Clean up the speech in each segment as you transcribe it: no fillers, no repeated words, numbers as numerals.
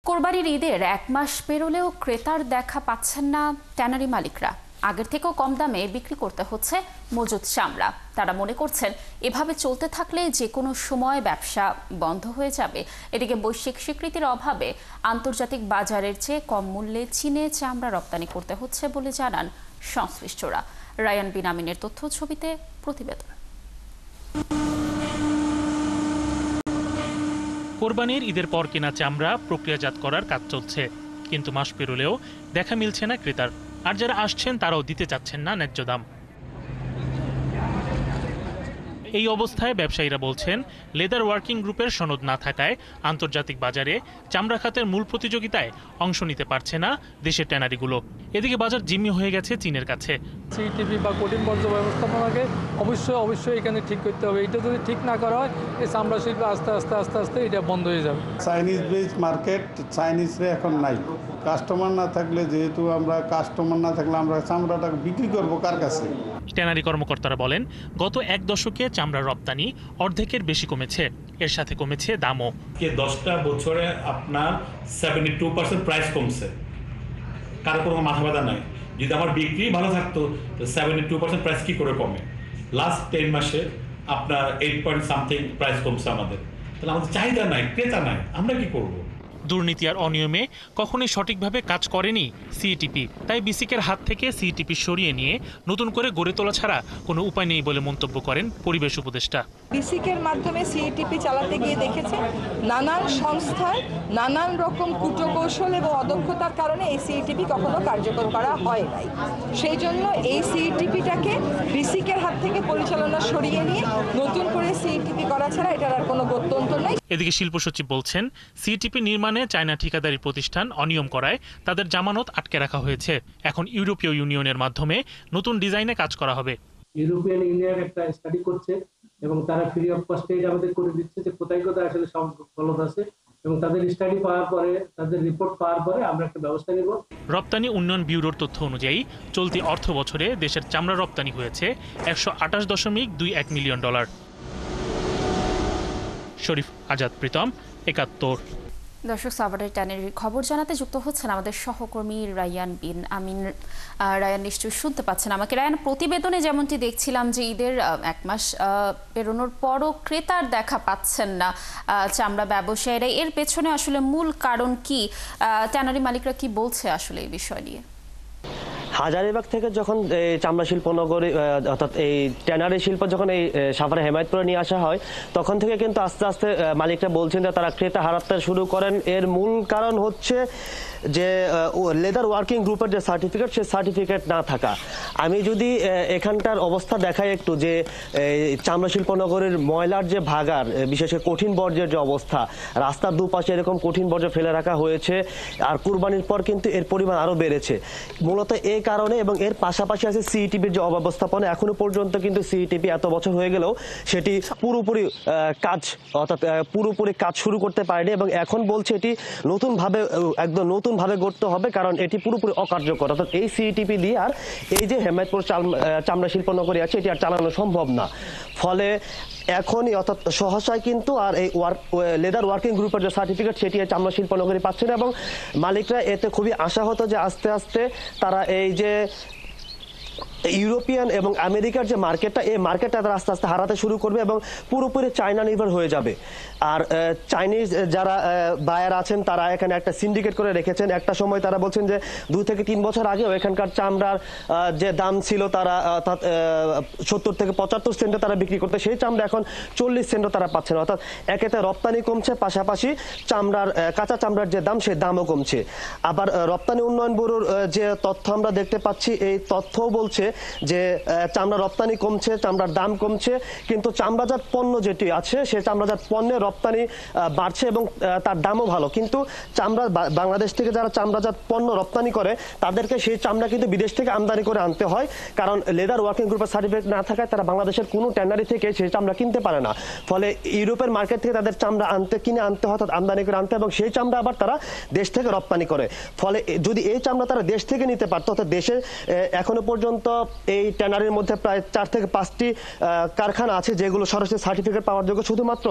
কোরবানির ঈদের এক মাস পেরোলেও ক্রেতার দেখা পাচ্ছেন না ট্যানারি মালিকরা। আগের থেকেও কম দামে বিক্রি করতে হচ্ছে মজুদ চামড়া। তারা মনে করছেন এভাবে চলতে থাকলে যে কোনো সময় ব্যবসা বন্ধ হয়ে যাবে। এদিকে বৈশ্বিক স্বীকৃতির অভাবে আন্তর্জাতিক বাজারের চেয়ে কম মূল্যে চীনে চামড়া রপ্তানি করতে হচ্ছে বলে জানান সংশ্লিষ্টরা। রায়ান বিন আমিনের তথ্য ছবিতে প্রতিবেদন। কোরবানির ঈদের পর কেনা চামড়া প্রক্রিয়াজাত করার কাজ চলছে, কিন্তু মাস পেরোলেও দেখা মিলছে না ক্রেতার। আর যারা আসছেন তারাও দিতে চাচ্ছেন না ন্যায্য দাম। এই অবস্থায় ব্যবসায়ীরা বলছেন, লেদার ওয়ার্কিং গ্রুপের সনদ না থাকায় আন্তর্জাতিক বাজারে চামড়া খাতের মূল প্রতিযোগিতায় অংশ নিতে পারছে না দেশের ট্যানারিগুলো। এদিকে বাজার জিম্মি হয়ে গেছে চীনের কাছে। সিটিপি বা কঠিন বর্জ্য ব্যবস্থাপনাকে অবশ্যই এখানে ঠিক করতে হবে। এটা যদি ঠিক না করা হয়, এই চামড়া শিল্প আস্তে এটা বন্ধ হয়ে যাবে। চাইনিজ বেস মার্কেট, চাইনিজরা এখন নাই। কাস্টমার না থাকলে, যেহেতু আমরা কাস্টমার না থাকলে আমরা চামড়াটা বিক্রি করবো কার কাছে? ট্যানারি কর্মকর্তারা বলেন, গত এক দশকে চামড়ার রপ্তানি অর্ধেকের বেশি কমেছে। এর সাথে কমেছে দামও। 10টা বছরে আপনার 72% প্রাইস কমছে। কারো কোনো মাথা ব্যথা নাই। যদি আমার বিক্রি ভালো থাকতো, তো 72% প্রাইস কি করে কমে? লাস্ট 10 মাসে আপনার 8 প্রাইস কমছে আমাদের। তাহলে আমাদের চাহিদা নাই, ক্রেতা নাই, আমরা কি করব? দুর্নীতি আর অনিয়মে কখনোই সঠিকভাবে কাজ করেনি সিইটিপি। তাই বিসিকের হাত থেকে সিইটিপি সরিয়ে নিয়ে নতুন করে গড়ে তোলা ছাড়া কোনো উপায় নেই বলে মন্তব্য করেন পরিবেশ উপদেষ্টা। বিসিকের মাধ্যমে সিইটিপি চালাতে গিয়ে দেখেছে নানান সংস্থায় নানান রকম কূটকৌশল এবং অদক্ষতার কারণে এই সিইটিপি কখনো কার্যকর করা হয় নাই। সেই জন্য এই সিইটিপিটাকে বিসিকের হাত থেকে পরিচালনা সরিয়ে নিয়ে নতুন করে সিইটিপি করা ছাড়া এটার আর কোনো গত্যন্তর নেই। এদিকে শিল্প সচিব বলছেন, সিইটিপি নির্মাণে চায়না ঠিকাদারি প্রতিষ্ঠান অনিয়ম করায় তাদের জামানত আটকে রাখা হয়েছে। এখন ইউরোপীয় ইউনিয়নের মাধ্যমে নতুন ডিজাইনে কাজ করা হবে। ইউরোপিয়ান ইউনিয়ন একটা স্টাডি করছে এবং তারা ফ্রি অফ কস্টে আমাদের করে দিচ্ছে যে কোথায় আসলে ফলত আছে, এবং তাদের স্টাডি পাওয়ার পরে, তাদের রিপোর্ট পাওয়ার পরে আমরা একটা ব্যবস্থা নেব। রপ্তানি উন্নয়ন ব্যুরোর তথ্য অনুযায়ী চলতি অর্থ বছরে দেশের চামড়া রপ্তানি হয়েছে $128.21 মিলিয়ন। শরীফ আজাদ প্রীতম, ৭১। দর্শক, সাভারের ট্যানারির খবর জানাতে যুক্ত হচ্ছেন আমাদের সহকর্মী রায়ান বিন আমিন। রায়ান, নিশ্চয়ই শুনতে পাচ্ছেন আমাকে। রায়ান, প্রতিবেদনে যেমনটি দেখছিলাম যে ঈদের এক মাস পেরোনোর পরও ক্রেতার দেখা পাচ্ছেন না চামড়া ব্যবসায়ীরা। এর পেছনে আসলে মূল কারণ কি? ট্যানারি মালিকরা কি বলছে আসলে এই বিষয় নিয়ে? হাজারীবাগ থেকে যখন চামড়া শিল্প নগরী অর্থাৎ এই ট্যানারি শিল্প যখন এই সাভারে হেমায়েতপুরে নিয়ে আসা হয়, তখন থেকে কিন্তু আস্তে আস্তে মালিকরা বলছেন যে তারা ক্রেতা হারাতে শুরু করেন। এর মূল কারণ হচ্ছে যে লেদার ওয়ার্কিং গ্রুপের যে সার্টিফিকেট, সেই সার্টিফিকেট না থাকা। আমি যদি এখানকার অবস্থা দেখাই একটু, যে চামড়া শিল্প নগরীর ময়লার যে ভাগার, বিশেষ করে কঠিন বর্জ্যের যে অবস্থা, রাস্তার দুপাশে এরকম কঠিন বর্জ্য ফেলে রাখা হয়েছে। আর কুরবানির পর কিন্তু এর পরিমাণ আরও বেড়েছে মূলত এই কারণে। এবং এর পাশাপাশি আছে সিইটিপির যে অব্যবস্থাপনা। এখনো পর্যন্ত কিন্তু সিইটিপি এত বছর হয়ে গেলেও সেটি পুরোপুরি কাজ শুরু করতে পারেনি, এবং এখন বলছে এটি একদম নতুনভাবে গড়তে হবে, কারণ এটি পুরোপুরি অকার্যকর। অর্থাৎ এই সিইটিপি দিয়ে আর এই যে হেমায়েতপুর চামড়া শিল্প নগরী আছে, এটি আর চালানো সম্ভব না। ফলে এখনই অর্থাৎ সহসায় কিন্তু আর এই লেদার ওয়ার্কিং গ্রুপের যে সার্টিফিকেট, সেটি চামড়া শিল্প নগরী পাচ্ছে না। এবং মালিকরা এতে খুবই আশাহত যে আস্তে আস্তে তারা এই যে ইউরোপিয়ান এবং আমেরিকার যে মার্কেটটা, এই মার্কেটটা তারা আস্তে আস্তে হারাতে শুরু করবে এবং পুরোপুরি চায়না নির্ভর হয়ে যাবে। আর চাইনিজ যারা বায়ার আছেন, তারা এখানে একটা সিন্ডিকেট করে রেখেছেন। একটা সময় তারা বলছেন যে 2 থেকে 3 বছর আগেও এখানকার চামড়ার যে দাম ছিল, তারা অর্থাৎ 70 থেকে 75 সেন্টে তারা বিক্রি করতে, সেই চামড়া এখন 40 সেন্টও তারা পাচ্ছেন। অর্থাৎ একেতে রপ্তানি কমছে, পাশাপাশি কাঁচা চামড়ার যে দাম, সেই দামও কমছে। আবার রপ্তানি উন্নয়ন ব্যুরোর যে তথ্য আমরা দেখতে পাচ্ছি, এই তথ্যও বলছে যে চামড়া রপ্তানি কমছে, চামড়ার দাম কমছে, কিন্তু চামড়াজাত পণ্য যেটি আছে, সেই চামড়াজাত পণ্যের রপ্তানি বাড়ছে এবং তার দামও ভালো। কিন্তু বাংলাদেশ থেকে যারা চামড়াজাত পণ্য রপ্তানি করে, তাদেরকে সেই চামড়া কিন্তু বিদেশ থেকে আমদানি করে আনতে হয়, কারণ লেদার ওয়ার্কিং গ্রুপের সার্টিফিকেট না থাকায় তারা বাংলাদেশের কোনো ট্যানারি থেকে সেই চামড়া কিনতে পারে না। ফলে ইউরোপের মার্কেট থেকে তাদের চামড়া কিনে আনতে হয়, অর্থাৎ আমদানি করে আনতে, এবং সেই চামড়া আবার তারা দেশ থেকে রপ্তানি করে। ফলে যদি এই চামড়া তারা দেশ থেকে নিতে পারতো, অর্থাৎ দেশে এখনো পর্যন্ত এই ট্যানারির মধ্যে প্রায় 4 থেকে 5টি কারখানা আছে যেগুলো সরাসরি সার্টিফিকেট পাওয়ার যোগ্য। শুধুমাত্র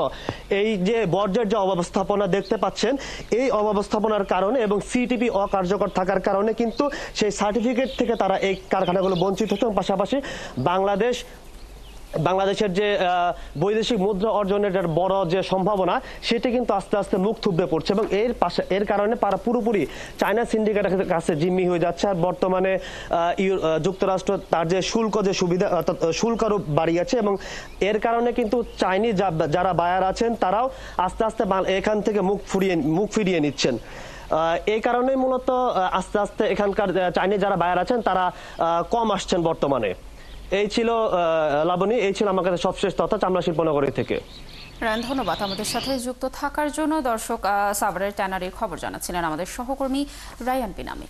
এই যে বর্জ্যের যে অব্যবস্থাপনা দেখতে পাচ্ছেন, এই অব্যবস্থাপনার কারণে এবং সিটিপি অকার্যকর থাকার কারণে কিন্তু সেই সার্টিফিকেট থেকে তারা এই কারখানাগুলো বঞ্চিত হচ্ছে। এবং পাশাপাশি বাংলাদেশের যে বৈদেশিক মুদ্রা অর্জনের বড় যে সম্ভাবনা, সেটি কিন্তু আস্তে আস্তে মুখ থুবড়ে পড়ছে এবং এর কারণে তারা পুরোপুরি চায়না সিন্ডিকেটের কাছে জিম্মি হয়ে যাচ্ছে। আর বর্তমানে যুক্তরাষ্ট্র তার যে শুল্ক যে সুবিধা, অর্থাৎ শুল্ক আরো বাড়িয়েছে এবং এর কারণে কিন্তু চাইনিজ যারা বায়ার আছেন তারাও আস্তে আস্তে এখান থেকে মুখ ফিরিয়ে নিচ্ছেন। এই কারণে মূলত আস্তে আস্তে এখানকার চাইনিজ যারা বায়ার আছেন তারা কম আসছেন বর্তমানে। এই ছিল লাবণী, এই ছিল আমার কাছে সবশেষ তথ্য চামড়া শিল্পনগরী থেকে। রায়ন, ধন্যবাদ আমাদের সাথে যুক্ত থাকার জন্য। দর্শক, সাভারের ট্যানারির খবর জানাচ্ছিলেন আমাদের সহকর্মী রায়ান বিনামি।